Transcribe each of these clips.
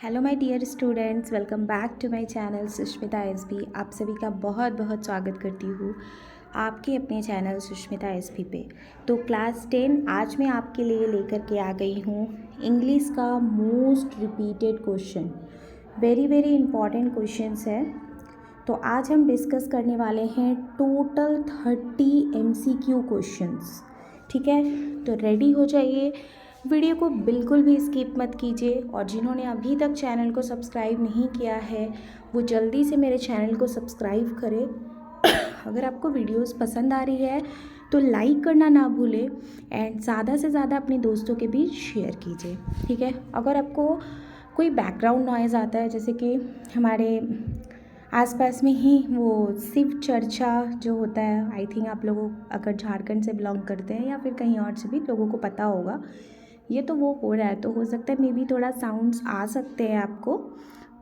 Hello my dear students, welcome back to my channel Sushmita SP. आप सभी का बहुत बहुत स्वागत करती हूँ आपके अपने चैनल सुष्मिता एसपी पे। तो क्लास 10 आज मैं आपके लिए लेकर के आ गई हूँ इंग्लिश का most repeated question. Very very important questions है। तो आज हम डिस्कस करने वाले हैं टोटल 30 MCQ क्वेश्चंस। ठीक है, तो रेडी हो जाइए। वीडियो को बिल्कुल भी स्किप मत कीजिए और जिन्होंने अभी तक चैनल को सब्सक्राइब नहीं किया है वो जल्दी से मेरे चैनल को सब्सक्राइब करें। अगर आपको वीडियोस पसंद आ रही है तो लाइक करना ना भूलें एंड ज़्यादा से ज़्यादा अपने दोस्तों के बीच शेयर कीजिए। ठीक है, अगर आपको कोई बैकग्राउंड नॉइज़ आता है, जैसे कि हमारे आसपास में ही वो शिव चर्चा जो होता है, आई थिंक आप लोगों अगर झारखंड से बिलोंग करते हैं या फिर कहीं और से भी लोगों को पता होगा, ये तो वो हो रहा है, तो हो सकता है मे बी थोड़ा साउंड्स आ सकते हैं आपको।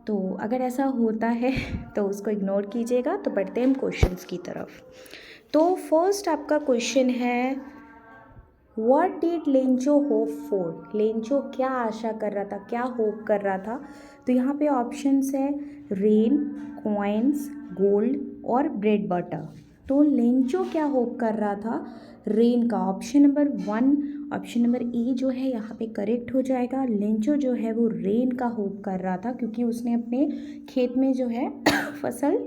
तो अगर ऐसा होता है तो उसको इग्नोर कीजिएगा। तो बढ़ते हैं हम क्वेश्चंस की तरफ। तो फर्स्ट आपका क्वेश्चन है, what did Lencho hope for. Lencho क्या आशा कर रहा था, क्या होप कर रहा था? तो यहाँ पे ऑप्शंस है रेन, कॉइन्स, गोल्ड और ब्रेड बटर। तो लेंचो क्या होप कर रहा था? रेन का। ऑप्शन नंबर 1, ऑप्शन नंबर ए जो है यहाँ पे करेक्ट हो जाएगा। लेंचो जो है वो रेन का होप कर रहा था क्योंकि उसने अपने खेत में जो है फसल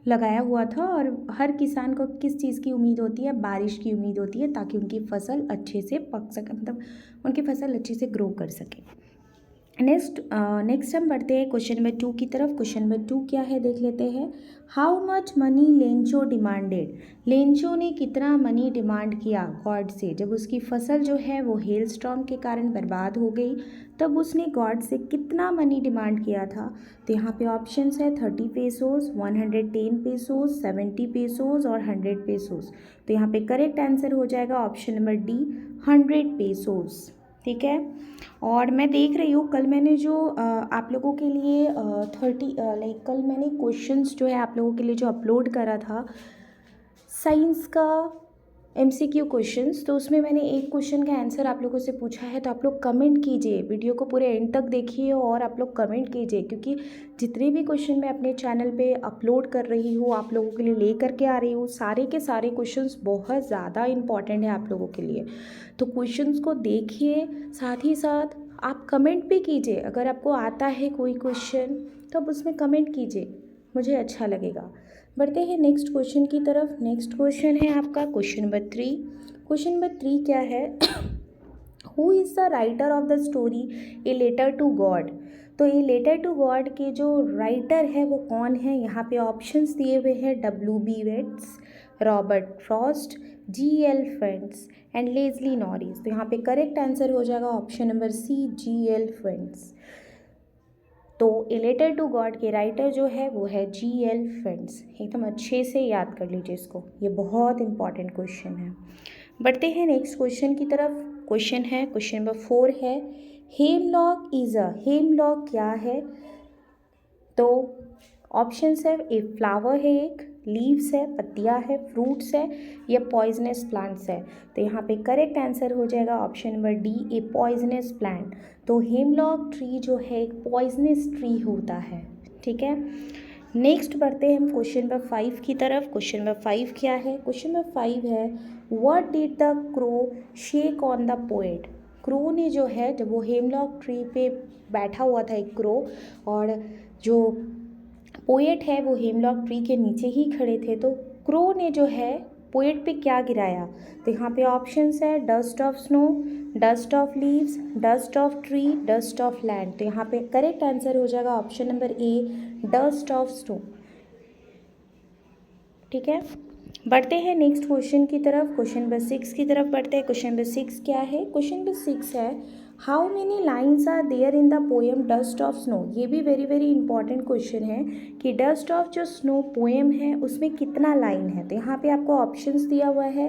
लगाया हुआ था और हर किसान को किस चीज़ की उम्मीद होती है? बारिश की उम्मीद होती है, ताकि उनकी फसल अच्छे से पक सके, मतलब उनकी फसल अच्छे से ग्रो कर सके। नेक्स्ट हम बढ़ते हैं क्वेश्चन नंबर 2 की तरफ। क्वेश्चन नंबर 2 क्या है देख लेते हैं। How much money Lencho demanded. Lencho ने कितना मनी डिमांड किया गॉड से? जब उसकी फसल जो है वो हेल स्टॉर्म के कारण बर्बाद हो गई, तब उसने गॉड से कितना मनी डिमांड किया था? तो यहाँ पे ऑप्शंस है 30 पेसोस, 110 पेसोस, 70 पेसोस और 100 पेसोस। तो यहाँ पे करेक्ट आंसर हो जाएगा ऑप्शन नंबर डी, 100 पेसोस। ठीक है, और मैं देख रही हूँ कल मैंने जो आप लोगों के लिए 30 कल मैंने क्वेश्चंस जो है आप लोगों के लिए जो अपलोड करा था साइंस का MCQ क्वेश्चंस, तो उसमें मैंने एक क्वेश्चन का आंसर आप लोगों से पूछा है। तो आप लोग कमेंट कीजिए, वीडियो को पूरे एंड तक देखिए और आप लोग कमेंट कीजिए, क्योंकि जितने भी क्वेश्चन मैं अपने चैनल पे अपलोड कर रही हूँ, आप लोगों के लिए ले करके आ रही हूँ, सारे के सारे क्वेश्चंस बहुत ज़्यादा इंपॉर्टेंट है आप लोगों के लिए। तो क्वेश्चंस को देखिए, साथ ही साथ आप कमेंट भी कीजिए। अगर आपको आता है कोई क्वेश्चन तो आप उसमें कमेंट कीजिए, मुझे अच्छा लगेगा। बढ़ते हैं नेक्स्ट क्वेश्चन की तरफ। नेक्स्ट क्वेश्चन है आपका क्वेश्चन नंबर 3। क्वेश्चन नंबर 3 क्या है? Who is the writer of the story a letter to God. तो ए लेटर टू गॉड के जो राइटर है वो कौन है? यहाँ पे ऑप्शंस दिए हुए हैं WB Yeats, Robert Frost, GL Fuentes and Leslie Norris. तो यहाँ पे करेक्ट आंसर हो जाएगा option number C, GL Fuentes. तो ए लेटर टू गॉड के राइटर जो है वो है GL फेंट्स। एकदम अच्छे से याद कर लीजिए इसको, ये बहुत इंपॉर्टेंट क्वेश्चन है। बढ़ते हैं नेक्स्ट क्वेश्चन की तरफ। क्वेश्चन है क्वेश्चन नंबर 4 है, हेमलॉक इज़ अ। हेमलॉक क्या है? तो ऑप्शंस है, ए फ्लावर है, एक लीव्स है, पत्तियां है, फ्रूट्स है या पॉइजनस प्लांट्स है। तो यहाँ पे करेक्ट आंसर हो जाएगा ऑप्शन नंबर डी, ए पॉइजनस प्लांट। तो हेमलॉक ट्री जो है एक पॉइजनस ट्री होता है। ठीक है, नेक्स्ट बढ़ते हैं हम क्वेश्चन नंबर 5 की तरफ। क्वेश्चन नंबर 5 क्या है? क्वेश्चन नंबर 5 है, what did the crow shake on the poet. Crow ने जो है, जब वो हेमलॉक ट्री पे बैठा हुआ था एक क्रो, और जो पोएट है वो हेमलॉक ट्री के नीचे ही खड़े थे, तो क्रो ने जो है पोएट पे क्या गिराया? तो यहाँ पे ऑप्शंस है dust of snow, dust of leaves, dust of tree, dust of land. तो यहाँ पे करेक्ट आंसर हो जाएगा option number A, dust of snow. ठीक है, बढ़ते हैं नेक्स्ट क्वेश्चन की तरफ। क्वेश्चन नंबर 6 की तरफ बढ़ते हैं। क्वेश्चन नंबर 6 क्या है? क्वेश्चन नंबर 6 है, how many lines are there in the poem dust of snow. ये भी वेरी वेरी इंपॉर्टेंट क्वेश्चन है कि डस्ट ऑफ जो स्नो पोएम है उसमें कितना लाइन है। तो यहाँ पे आपको ऑप्शंस दिया हुआ है,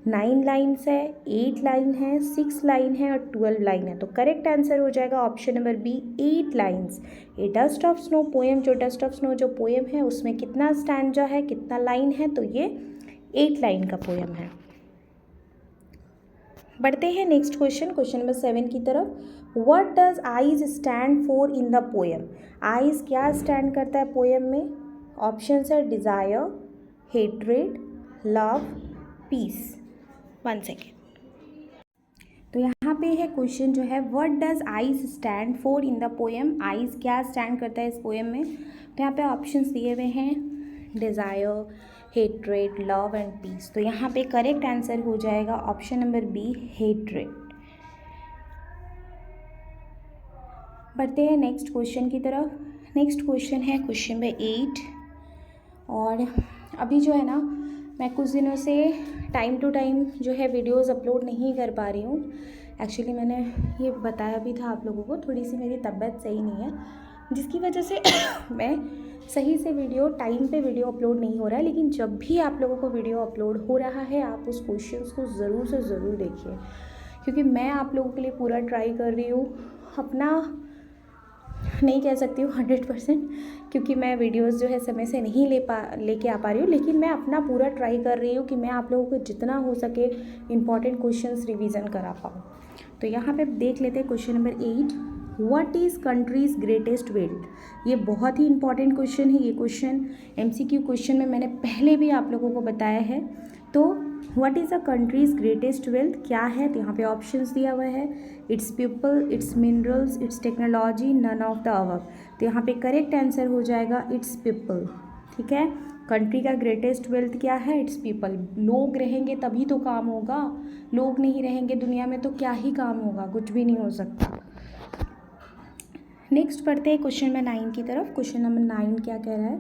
9 लाइन्स है, 8 लाइन है, 6 लाइन है और 12 लाइन है। तो करेक्ट आंसर हो जाएगा ऑप्शन नंबर बी, 8 लाइन्स। ये डस्ट ऑफ स्नो पोएम, जो डस्ट ऑफ स्नो जो पोएम है उसमें कितना स्टैंजा है, कितना लाइन है? तो ये 8 लाइन का पोएम है। बढ़ते हैं नेक्स्ट क्वेश्चन, क्वेश्चन नंबर 7 की तरफ। What does eyes stand for in the poem? Eyes क्या स्टैंड करता है पोएम में? ऑप्शन है desire, hatred, love, peace. 1 second. तो यहाँ पे है क्वेश्चन जो है what does eyes stand for in the poem? Eyes क्या स्टैंड करता है इस पोएम में? तो यहाँ पे ऑप्शंस दिए हुए हैं desire, hatred, love and peace. तो यहाँ पे करेक्ट आंसर हो जाएगा ऑप्शन नंबर बी, हेट्रेड। बढ़ते हैं नेक्स्ट क्वेश्चन की तरफ। नेक्स्ट क्वेश्चन है क्वेश्चन नंबर 8। और अभी जो है ना, मैं कुछ दिनों से टाइम टू टाइम जो है वीडियोस अपलोड नहीं कर पा रही हूँ। एक्चुअली मैंने ये बताया भी था आप लोगों को, थोड़ी सी मेरी तबीयत सही नहीं है, जिसकी वजह से मैं सही से टाइम पे वीडियो अपलोड नहीं हो रहा है। लेकिन जब भी आप लोगों को वीडियो अपलोड हो रहा है, आप उस क्वेश्चंस को ज़रूर से ज़रूर देखिए, क्योंकि मैं आप लोगों के लिए पूरा ट्राई कर रही हूँ। अपना नहीं कह सकती हूँ 100%, क्योंकि मैं वीडियोस जो है समय से नहीं लेके आ पा रही हूँ, लेकिन मैं अपना पूरा ट्राई कर रही हूँ कि मैं आप लोगों को जितना हो सके इम्पॉर्टेंट क्वेश्चंस रिवीजन करा पाऊँ। तो यहाँ पे देख लेते हैं question number 8। What is countries greatest wealth? ये बहुत ही इंपॉर्टेंट क्वेश्चन है। ये क्वेश्चन MCQ क्वेश्चन में मैंने पहले भी आप लोगों को बताया है। तो what is a country's greatest wealth क्या है? तो यहाँ पे ऑप्शंस दिया हुआ है, it's people, it's minerals, it's technology, none of the above. तो यहाँ पे करेक्ट आंसर हो जाएगा इट्स पीपल। ठीक है, कंट्री का ग्रेटेस्ट वेल्थ क्या है? It's people. लोग रहेंगे तभी तो काम होगा, लोग नहीं रहेंगे दुनिया में तो क्या ही काम होगा, कुछ भी नहीं हो सकता। नेक्स्ट पढ़ते हैं क्वेश्चन नंबर 9 की तरफ। क्वेश्चन नंबर 9 क्या कह रहा है?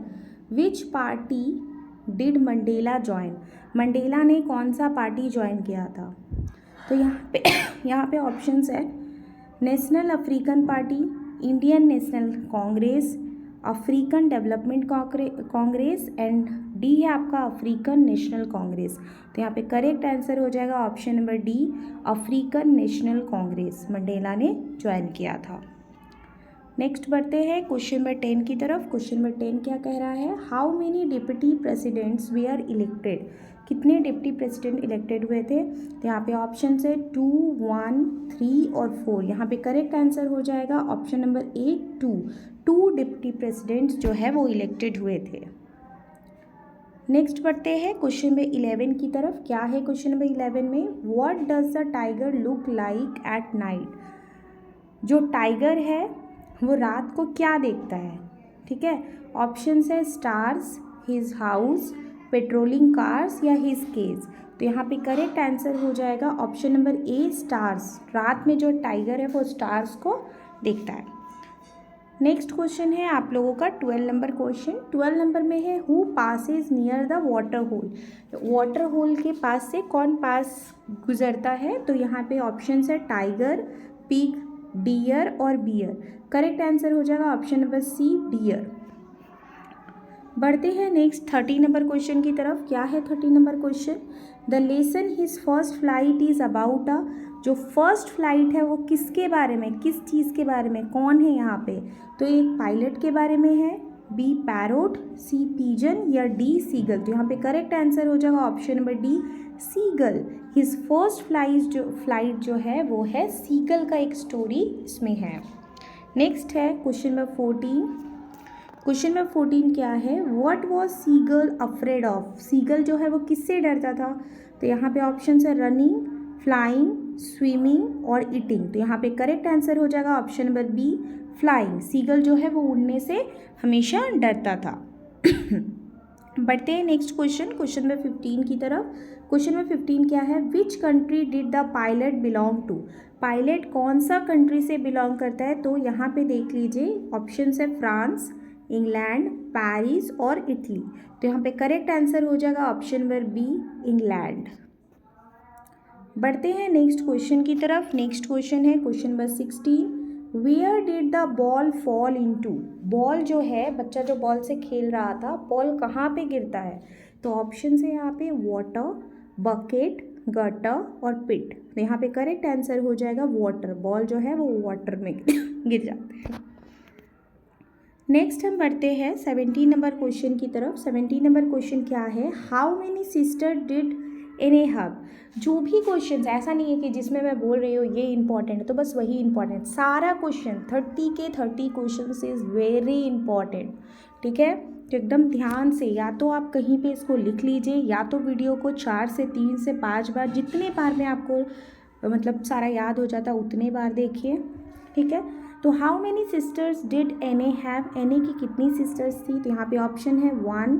विच party did Mandela join? Mandela ने कौन सा पार्टी ज्वाइन किया था? तो यहाँ पे ऑप्शंस है national African party, Indian national Congress, African development Congress and D है आपका अफ्रीकन नेशनल कांग्रेस। तो यहाँ पे करेक्ट आंसर हो जाएगा option number D, African national Congress Mandela ने ज्वाइन किया था। नेक्स्ट बढ़ते हैं क्वेश्चन नंबर 10 की तरफ। क्वेश्चन नंबर 10 क्या कह रहा है? How many deputy presidents were elected? कितने डिप्टी प्रेसिडेंट इलेक्टेड हुए थे? तो यहाँ पे ऑप्शन है 2, 1, 3 और 4। यहाँ पे करेक्ट आंसर हो जाएगा option number A, 2 deputy presidents जो है वो इलेक्टेड हुए थे। नेक्स्ट बढ़ते हैं क्वेश्चन नंबर 11 की तरफ। क्या है क्वेश्चन नंबर 11 में? What does the tiger look like at night? जो टाइगर है वो रात को क्या देखता है? ठीक है, ऑप्शंस है stars, his house, patrolling cars या हिज केज। तो यहाँ पे करेक्ट आंसर हो जाएगा ऑप्शन नंबर ए, स्टार्स। रात में जो टाइगर है वो स्टार्स को देखता है। नेक्स्ट क्वेश्चन है आप लोगों का 12 नंबर क्वेश्चन। 12 नंबर में है who passes near the water hole? Water hole के पास से कौन पास गुजरता है? तो यहाँ पे ऑप्शंस है टाइगर, पिग, डियर और बियर। करेक्ट आंसर हो जाएगा ऑप्शन नंबर सी, डियर। बढ़ते हैं नेक्स्ट 30 नंबर क्वेश्चन की तरफ। क्या है 30 number question? The lesson his first flight is about a? जो फर्स्ट फ्लाइट है वो किसके बारे में, किस चीज़ के बारे में, कौन है यहाँ पे? तो एक पायलट के बारे में है, बी पैरोट, सी पीजन या डी सीगल। तो यहाँ पे करेक्ट आंसर हो जाएगा option number D, seagull. His first flight जो है वो है सीगल का एक स्टोरी इसमें है। नेक्स्ट है क्वेश्चन नंबर 14। क्वेश्चन नंबर 14 क्या है? What was seagull afraid of? Seagull जो है वो किससे डरता था? तो यहाँ पे ऑप्शन है रनिंग, फ्लाइंग, स्विमिंग और ईटिंग। तो यहाँ पे करेक्ट आंसर हो जाएगा option number B, flying. Seagull जो है वो उड़ने से हमेशा डरता था। बढ़ते हैं नेक्स्ट क्वेश्चन नंबर 15 की तरफ। क्वेश्चन नंबर 15 क्या है? Which country did the pilot belong to? Pilot कौन सा कंट्री से बिलोंग करता है? तो यहाँ पे देख लीजिए ऑप्शन है फ्रांस, इंग्लैंड, पेरिस और इटली। तो यहाँ पे करेक्ट आंसर हो जाएगा ऑप्शन नंबर बी, इंग्लैंड। बढ़ते हैं नेक्स्ट क्वेश्चन की तरफ। नेक्स्ट क्वेश्चन है question number 16। Where did the ball fall into? Ball जो है, बच्चा जो बॉल से खेल रहा था, बॉल कहाँ पे गिरता है? तो ऑप्शन है यहाँ पे वाटर, बकेट, गटर और पिट। तो यहाँ पे करेक्ट आंसर हो जाएगा वाटर। बॉल जो है वो वाटर में गिर जाता है। नेक्स्ट हम बढ़ते हैं 17 नंबर क्वेश्चन की तरफ। 17 नंबर क्वेश्चन क्या है? How many sister did in A hub. जो भी क्वेश्चन, ऐसा नहीं है कि जिसमें मैं बोल रही हूँ ये इंपॉर्टेंट है तो बस वही इंपॉर्टेंट, सारा क्वेश्चन 30 के 30 क्वेश्चन इज़ वेरी इंपॉर्टेंट, ठीक है। तो एकदम ध्यान से या तो आप कहीं पे इसको लिख लीजिए या तो वीडियो को 4 से 3 से 5 बार, जितने बार में आपको मतलब सारा याद हो जाता उतने बार देखिए, ठीक है। तो हाउ मेनी सिस्टर्स डिड एने हैव, एने की कितनी सिस्टर्स थी, तो यहाँ पे ऑप्शन है 1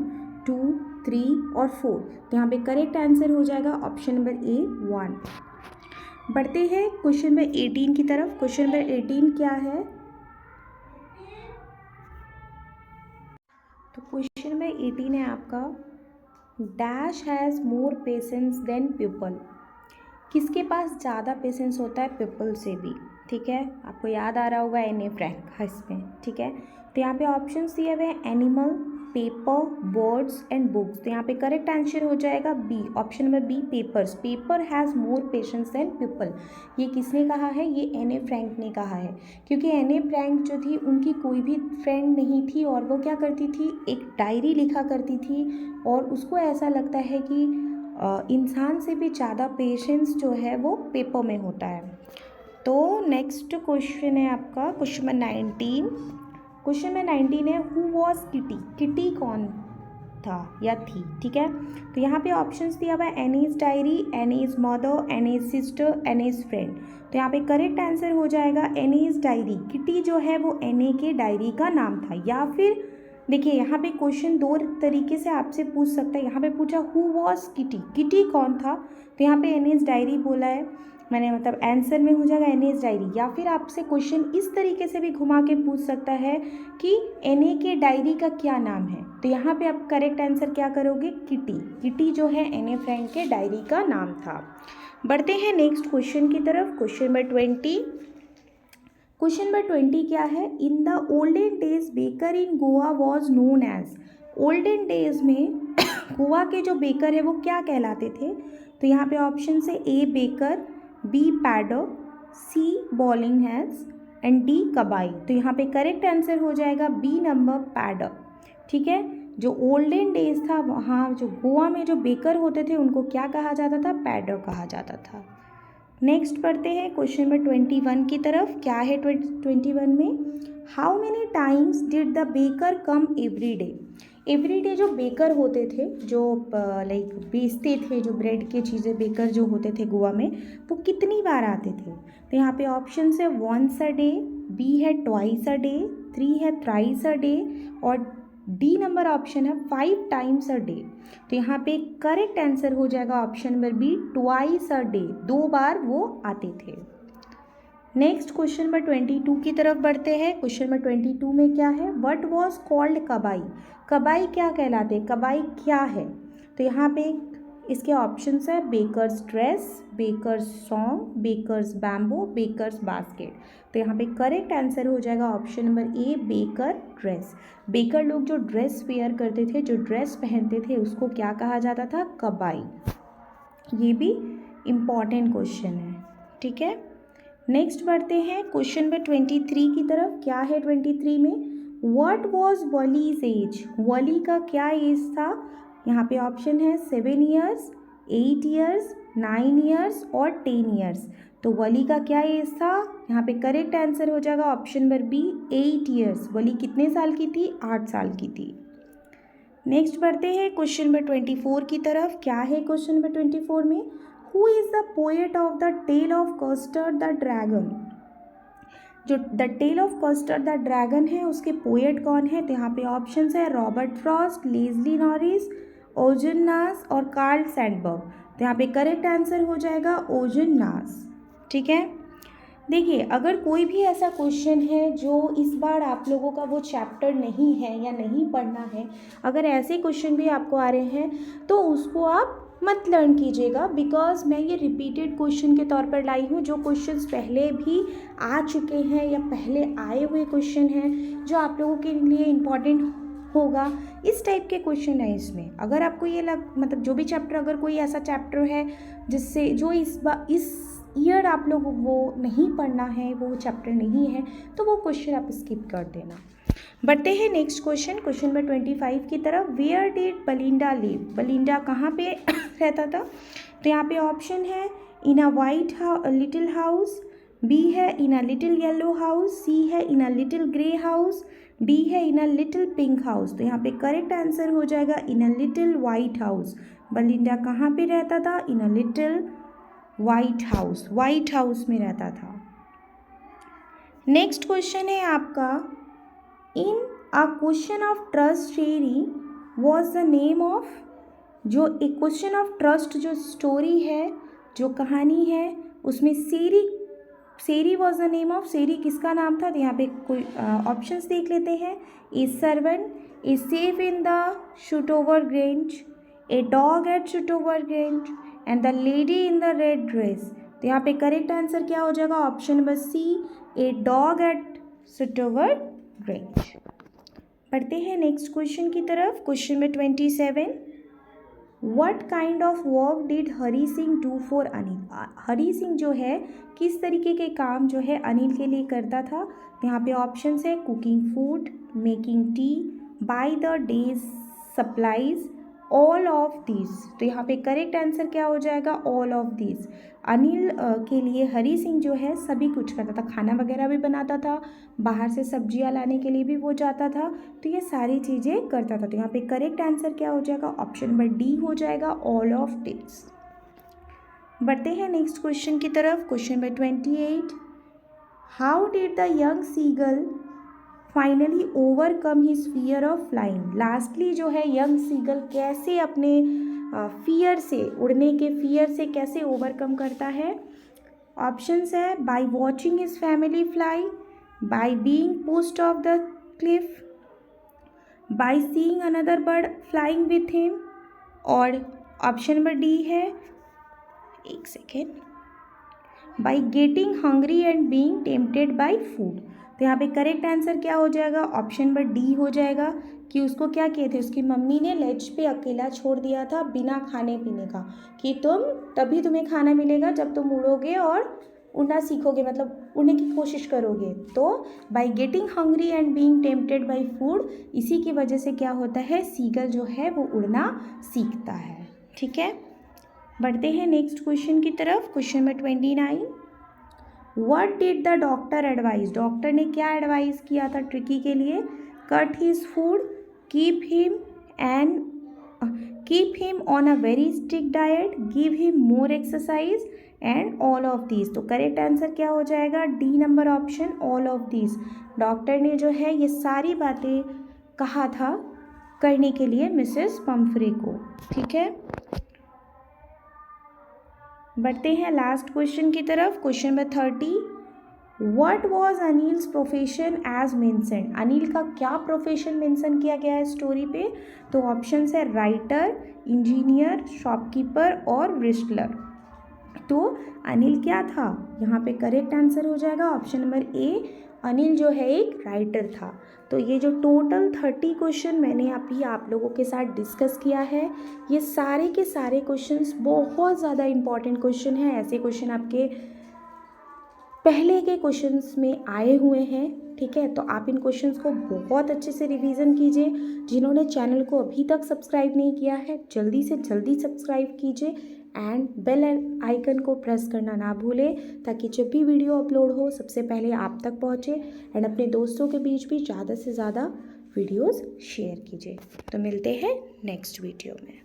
2 3 और 4। तो यहाँ पे करेक्ट आंसर हो जाएगा ऑप्शन नंबर ए 1। बढ़ते हैं क्वेश्चन नंबर 18 की तरफ। क्वेश्चन नंबर 18 क्या है, तो क्वेश्चन नंबर 18 है आपका, dash has more patience than people. किसके पास ज़्यादा पेशेंस होता है पीपल से भी, ठीक है। आपको याद आ रहा होगा एने फ्रैंक इसमें, ठीक है। तो यहाँ पे ऑप्शंस दिए हुए हैं animal, paper, birds and books. तो यहाँ पे करेक्ट आंसर हो जाएगा B, option number B, papers. Paper has more patience than people. ये किसने कहा है, ये एने फ्रैंक ने कहा है, क्योंकि एने फ्रैंक जो थी उनकी कोई भी फ्रेंड नहीं थी और वो क्या करती थी, एक डायरी लिखा करती थी और उसको ऐसा लगता है कि इंसान से भी ज़्यादा पेशेंस जो है वो पेपर में होता है। तो नेक्स्ट क्वेश्चन है आपका क्वेश्चन नंबर 19। क्वेश्चन नंबर 19 है, हु वॉज किटी, किटी कौन था या थी, ठीक है। तो यहाँ पे ऑप्शंस दिया हुआ है Annie's diary, Annie's mother, Annie's sister, Annie's friend. तो यहाँ पे करेक्ट आंसर हो जाएगा एनीज डायरी। किटी जो है वो एने के डायरी का नाम था। या फिर देखिए यहाँ पे क्वेश्चन दो तरीके से आपसे पूछ सकता है। यहाँ पे पूछा हु वॉज किटी, किटी कौन था, तो यहाँ पे एनीज डायरी बोला है मैंने, मतलब आंसर में हो जाएगा एनीज डायरी। या फिर आपसे क्वेश्चन इस तरीके से भी घुमा के पूछ सकता है कि एने के डायरी का क्या नाम है, तो यहाँ पे आप करेक्ट आंसर क्या करोगे, किटी। किटी जो है एने फ्रैंक के डायरी का नाम था। बढ़ते हैं नेक्स्ट क्वेश्चन की तरफ। Question number 20। क्वेश्चन नंबर 20 क्या है, in the olden days baker in Goa was known as. Olden days में गोवा के जो बेकर है वो क्या कहलाते थे, तो यहाँ पे ऑप्शन है A baker, B padder, C bowling hands and D कबाई। तो यहाँ पे करेक्ट आंसर हो जाएगा बी नंबर पैडर, ठीक है। जो ओल्डन डेज था वहाँ जो गोवा में जो बेकर होते थे उनको क्या कहा जाता था, पैडर कहा जाता था। नेक्स्ट पढ़ते हैं क्वेश्चन नंबर 21 की तरफ। क्या है 21 में, how many times did the baker come every day. Every day जो बेकर होते थे, जो लाइक बेचते थे जो ब्रेड की चीज़ें, बेकर जो होते थे गोवा में, वो कितनी बार आते थे, तो यहाँ पे ऑप्शन है वंस अ डे, बी है ट्वाइस अ डे, 3 है थ्राइस अ डे और डी नंबर ऑप्शन है 5 टाइम्स अ डे। तो यहाँ पे करेक्ट आंसर हो जाएगा option number B, twice a day, 2 बार वो आते थे। नेक्स्ट क्वेश्चन नंबर 22 की तरफ बढ़ते हैं। क्वेश्चन नंबर 22 में क्या है, व्हाट वाज कॉल्ड कबाई। कबाई क्या कहलाते हैं, कबाई क्या है, तो यहाँ पे इसके ऑप्शंस है bakers dress, bakers song, bakers bamboo, bakers basket. तो यहाँ पे करेक्ट आंसर हो जाएगा option number A, baker dress. Baker लोग जो ड्रेस वेयर करते थे, जो ड्रेस पहनते थे, उसको क्या कहा जाता था, कबाई। ये भी इम्पॉर्टेंट क्वेश्चन है, ठीक है। नेक्स्ट बढ़ते हैं क्वेश्चन नंबर 23 की तरफ। क्या है 23 में, व्हाट वाज वलीज एज। वली का क्या एज था, यहाँ पे ऑप्शन है 7 ईयर्स, 8 ईयर्स, 9 ईयर्स और 10 ईयर्स। तो वली का क्या एज था, यहाँ पे करेक्ट आंसर हो जाएगा ऑप्शन नंबर बी, 8 ईयर्स। वली कितने साल की थी, 8 साल की थी। नेक्स्ट बढ़ते हैं क्वेश्चन नंबर 24 की तरफ। क्या है क्वेश्चन नंबर 24 में, who is the poet of the tale of custard the dragon. जो the tale of custard the dragon है उसके पोएट कौन है, तो यहाँ पे ऑप्शन है रॉबर्ट फ्रॉस्ट, लेस्ली नॉरिस, ओजन नास और कार्ल सैंडबर्ग। तो यहाँ पे करेक्ट आंसर हो जाएगा ओजन नास, ठीक है। देखिए अगर कोई भी ऐसा क्वेश्चन है जो इस बार आप लोगों का वो चैप्टर नहीं है या नहीं पढ़ना है, अगर ऐसे क्वेश्चन भी आपको आ रहे हैं तो उसको आप मत लर्न कीजिएगा, बिकॉज मैं ये रिपीटेड क्वेश्चन के तौर पर लाई हूँ। जो क्वेश्चंस पहले भी आ चुके हैं या पहले आए हुए क्वेश्चन हैं जो आप लोगों के लिए इम्पॉर्टेंट होगा, इस टाइप के क्वेश्चन है इसमें। अगर आपको ये मतलब जो भी चैप्टर, अगर कोई ऐसा चैप्टर है जिससे जो इस ईयर आप लोग वो नहीं पढ़ना है, वो चैप्टर नहीं है, तो वो क्वेश्चन आप स्किप कर देना। बढ़ते हैं नेक्स्ट क्वेश्चन, क्वेश्चन नंबर 25 की तरफ। Where did Belinda live. Belinda कहाँ पे रहता था, तो यहाँ पे ऑप्शन है in a white little house, B है in a little yellow house, C है in a little grey house, D है in a little pink house. तो यहाँ पे करेक्ट आंसर हो जाएगा in a little white house. Belinda कहाँ पे रहता था? In a little white house, white house में रहता था। नेक्स्ट क्वेश्चन है आपका, इन a question of trust Sheri was the name of, जो एक क्वेश्चन ऑफ ट्रस्ट जो स्टोरी है, जो कहानी है, उसमें सेरी वॉज द नेम ऑफ, सेरी किसका नाम था? तो यहाँ पे कोई ऑप्शंस देख लेते हैं। A servant, a safe in the Shootover Grange, a dog at Shootover Grange and the lady in the red dress. तो यहाँ पे करेक्ट आंसर क्या हो जाएगा? Option number C, a dog at Shootover Grange. पढ़ते हैं नेक्स्ट क्वेश्चन की तरफ। Question number 27, what kind of work did Hari Singh do for Anil? Hari Singh जो है किस तरीके के काम जो है अनिल के लिए करता था? तो यहाँ पे ऑप्शंस है cooking food, making tea, by the days supplies, all of this. तो यहाँ पे करेक्ट आंसर क्या हो जाएगा? All of this. अनिल के लिए हरी सिंह जो है सभी कुछ करता था, खाना वगैरह भी बनाता था, बाहर से सब्जियां लाने के लिए भी वो जाता था, तो ये सारी चीज़ें करता था। तो यहाँ पे करेक्ट आंसर क्या हो जाएगा? ऑप्शन नंबर डी हो जाएगा, ऑल ऑफ दिस। बढ़ते हैं नेक्स्ट क्वेश्चन की तरफ। Question number 28, how did the young seagull finally overcome his fear of flying? Lastly जो है यंग सीगल कैसे अपने फियर से, उड़ने के फियर से कैसे ओवरकम करता है? ऑप्शंस है by watching his family fly, by being pushed off the cliff, by seeing another bird flying with him, और ऑप्शन नंबर डी है, एक second, by getting hungry and being tempted by food. तो यहाँ पे correct answer क्या हो जाएगा? Option number D हो जाएगा कि उसको क्या किए थे, उसकी मम्मी ने लेज पे अकेला छोड़ दिया था बिना खाने पीने का, कि तभी तुम्हें खाना मिलेगा जब तुम उड़ोगे और उड़ना सीखोगे, मतलब उड़ने की कोशिश करोगे। तो by getting hungry and being tempted by food, इसी की वजह से क्या होता है, सीगल जो है वो उड़ना सीखता है। ठीक है, बढ़ते हैं नेक्स्ट क्वेश्चन की तरफ। Question number 29, what did the doctor advise? Doctor ने क्या एडवाइस किया था ट्रिकी के लिए? Cut his food, keep him on a very strict diet, give him more exercise and all of this. तो करेक्ट आंसर क्या हो जाएगा? D number option, all of this. Doctor ने जो है ये सारी बातें कहा था करने के लिए मिसेस पम्फ्रे को। ठीक है, बढ़ते हैं लास्ट क्वेश्चन की तरफ। Question number 30, what was Anil's profession as mentioned? Anil का क्या प्रोफेशन मेंशन किया गया है स्टोरी पे? तो ऑप्शंस है राइटर, इंजीनियर, शॉपकीपर और रिस्टलर। तो अनिल क्या था? यहाँ पे करेक्ट आंसर हो जाएगा ऑप्शन नंबर ए, अनिल जो है एक राइटर था। तो ये जो टोटल 30 क्वेश्चन मैंने अभी आप लोगों के साथ डिस्कस किया है, ये सारे के सारे क्वेश्चंस बहुत ज़्यादा इंपॉर्टेंट क्वेश्चन हैं। ऐसे क्वेश्चन आपके पहले के क्वेश्चंस में आए हुए हैं। ठीक है, तो आप इन क्वेश्चंस को बहुत अच्छे से रिवीजन कीजिए। जिन्होंने चैनल को अभी तक सब्सक्राइब नहीं किया है, जल्दी से जल्दी सब्सक्राइब कीजिए एंड बेल आइकन को प्रेस करना ना भूलें, ताकि जब भी वीडियो अपलोड हो सबसे पहले आप तक पहुंचे। एंड अपने दोस्तों के बीच भी ज़्यादा से ज़्यादा वीडियोस शेयर कीजिए। तो मिलते हैं नेक्स्ट वीडियो में।